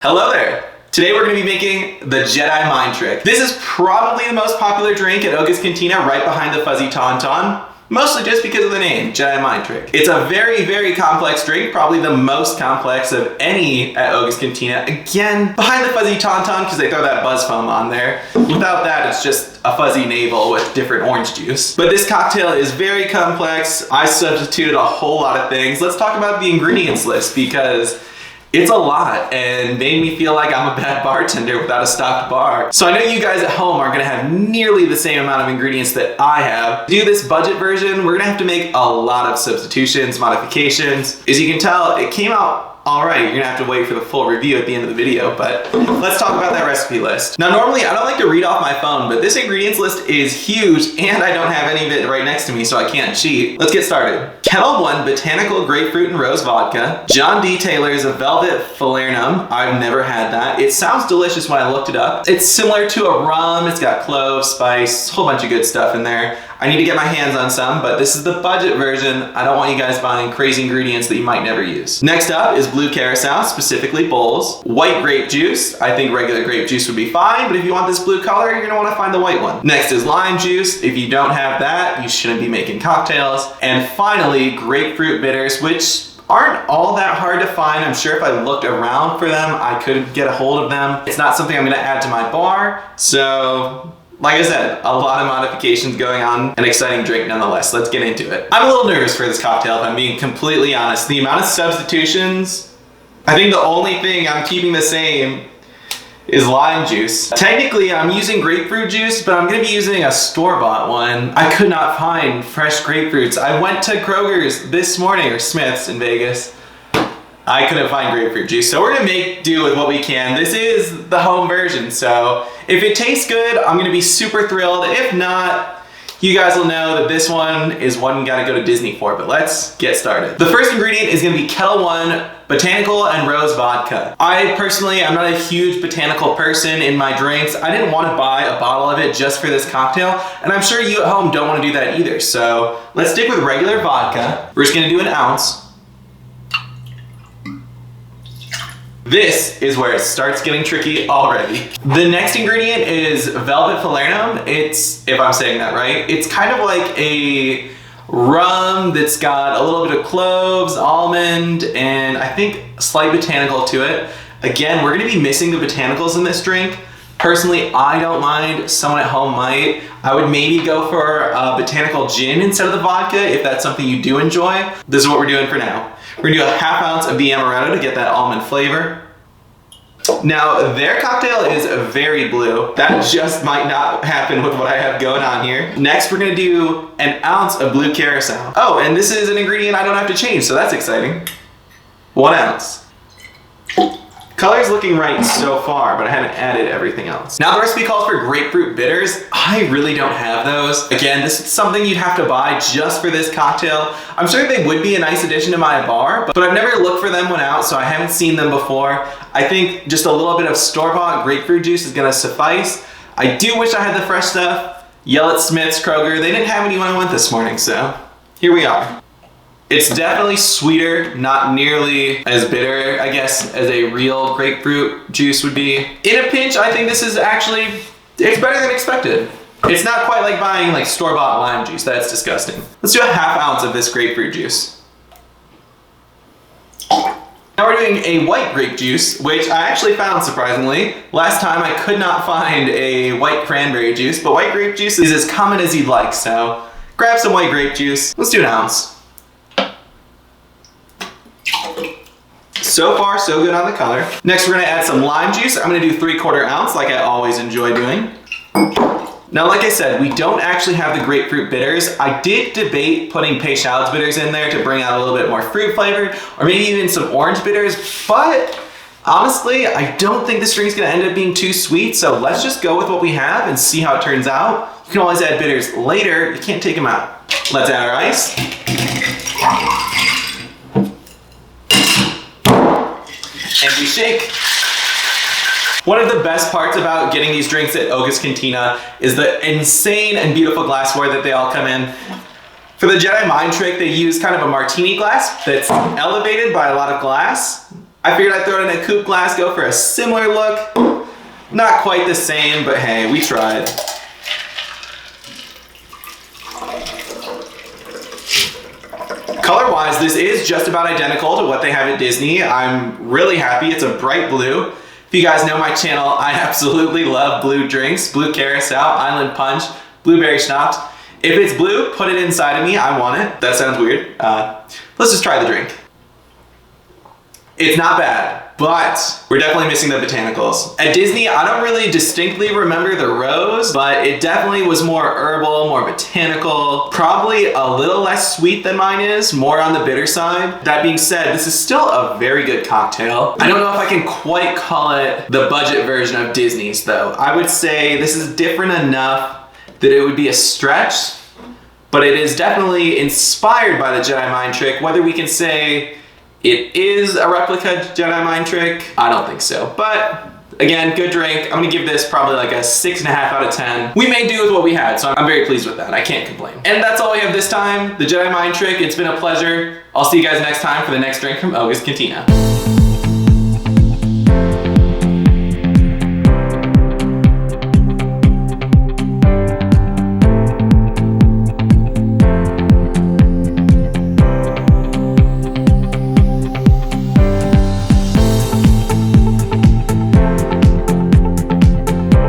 Hello there! Today we're going to be making the Jedi Mind Trick. This is probably the most popular drink at Oga's Cantina, right behind the Fuzzy Tauntaun. Mostly just because of the name, Jedi Mind Trick. It's a very, very complex drink, probably the most complex of any at Oga's Cantina. Again, behind the Fuzzy Tauntaun because they throw that buzz foam on there. Without that, it's just a fuzzy navel with different orange juice. But this cocktail is very complex. I substituted a whole lot of things. Let's talk about the ingredients list because it's a lot and made me feel like I'm a bad bartender without a stocked bar. So I know you guys at home aren't gonna have nearly the same amount of ingredients that I have. To do this budget version, we're gonna have to make a lot of substitutions, modifications. As you can tell, it came out all right. You're gonna have to wait for the full review at the end of the video, but let's talk about that recipe list. Now, normally I don't like to read off my phone, but this ingredients list is huge and I don't have any of it right next to me, so I can't cheat. Let's get started. Ketel 1 Botanical Grapefruit and Rose Vodka. John D. Taylor's a Velvet Falernum. I've never had that. It sounds delicious when I looked it up. It's similar to a rum. It's got cloves, spice, a whole bunch of good stuff in there. I need to get my hands on some, but this is the budget version. I don't want you guys buying crazy ingredients that you might never use. Next up is Blue Curacao, specifically Bols. White grape juice. I think regular grape juice would be fine, but if you want this blue color, you're gonna wanna find the white one. Next is lime juice. If you don't have that, you shouldn't be making cocktails. And finally, grapefruit bitters, which aren't all that hard to find. I'm sure if I looked around for them, I could get a hold of them. It's not something I'm gonna add to my bar, so like I said, a lot of modifications going on, an exciting drink nonetheless. Let's get into it. I'm a little nervous for this cocktail, if I'm being completely honest. The amount of substitutions, I think the only thing I'm keeping the same is lime juice. Technically, I'm using grapefruit juice, but I'm gonna be using a store-bought one. I could not find fresh grapefruits. I went to Kroger's this morning, or Smith's in Vegas. I couldn't find grapefruit juice, so we're gonna make do with what we can. This is the home version, so if it tastes good, I'm gonna be super thrilled. If not, you guys will know that this one is one you gotta go to Disney for, but let's get started. The first ingredient is gonna be Ketel 1 Botanical and Rose Vodka. I personally, I'm not a huge botanical person in my drinks. I didn't want to buy a bottle of it just for this cocktail, and I'm sure you at home don't want to do that either, so let's stick with regular vodka. We're just gonna do an ounce. This is where it starts getting tricky already. The next ingredient is Velvet Falernum. It's, if I'm saying that right, it's kind of like a rum that's got a little bit of cloves, almond, and I think a slight botanical to it. Again, we're gonna be missing the botanicals in this drink. Personally, I don't mind, someone at home might. I would maybe go for a botanical gin instead of the vodka if that's something you do enjoy. This is what we're doing for now. We're gonna do a ½ ounce of the amaretto to get that almond flavor. Now, their cocktail is very blue. That just might not happen with what I have going on here. Next, we're gonna do an ounce of Blue Curacao. Oh, and this is an ingredient I don't have to change, so that's exciting. 1 ounce. Color's looking right so far, but I haven't added everything else. Now the recipe calls for grapefruit bitters. I really don't have those. Again, this is something you'd have to buy just for this cocktail. I'm sure they would be a nice addition to my bar, but I've never looked for them when out, so I haven't seen them before. I think just a little bit of store-bought grapefruit juice is gonna suffice. I do wish I had the fresh stuff. Yell at Smith's, Kroger. They didn't have any when I went this morning, so here we are. It's definitely sweeter, not nearly as bitter, I guess, as a real grapefruit juice would be. In a pinch, I think this is actually, it's better than expected. It's not quite like buying like store-bought lime juice, that's disgusting. Let's do a ½ ounce of this grapefruit juice. Now we're doing a white grape juice, which I actually found surprisingly. Last time I could not find a white cranberry juice, but white grape juice is as common as you'd like, so grab some white grape juice. Let's do an ounce. So far, so good on the color. Next, we're gonna add some lime juice. I'm gonna do 3/4 ounce like I always enjoy doing. Now, like I said, we don't actually have the grapefruit bitters. I did debate putting Peychaud's bitters in there to bring out a little bit more fruit flavor, or maybe even some orange bitters, but honestly, I don't think this drink's gonna end up being too sweet, so let's just go with what we have and see how it turns out. You can always add bitters later, you can't take them out. Let's add our ice. And we shake. One of the best parts about getting these drinks at Oga's Cantina is the insane and beautiful glassware that they all come in. For the Jedi Mind Trick, they use kind of a martini glass that's elevated by a lot of glass. I figured I'd throw it in a coupe glass, go for a similar look. Not quite the same, but hey, we tried. Color-wise, this is just about identical to what they have at Disney. I'm really happy. It's a bright blue. If you guys know my channel, I absolutely love blue drinks. Blue Curaçao, Island Punch, blueberry schnapps. If it's blue, put it inside of me. I want it. That sounds weird. Let's just try the drink. It's not bad, but we're definitely missing the botanicals. At Disney, I don't really distinctly remember the rose, but it definitely was more herbal, more botanical, probably a little less sweet than mine is, more on the bitter side. That being said, this is still a very good cocktail. I don't know if I can quite call it the budget version of Disney's though. I would say this is different enough that it would be a stretch, but it is definitely inspired by the Jedi Mind Trick. Whether we can say it is a replica Jedi Mind Trick, I don't think so. But again, good drink. I'm gonna give this probably like a 6.5 out of 10. We made do with what we had, so I'm very pleased with that. I can't complain. And that's all we have this time, the Jedi Mind Trick. It's been a pleasure. I'll see you guys next time for the next drink from Oga's Cantina.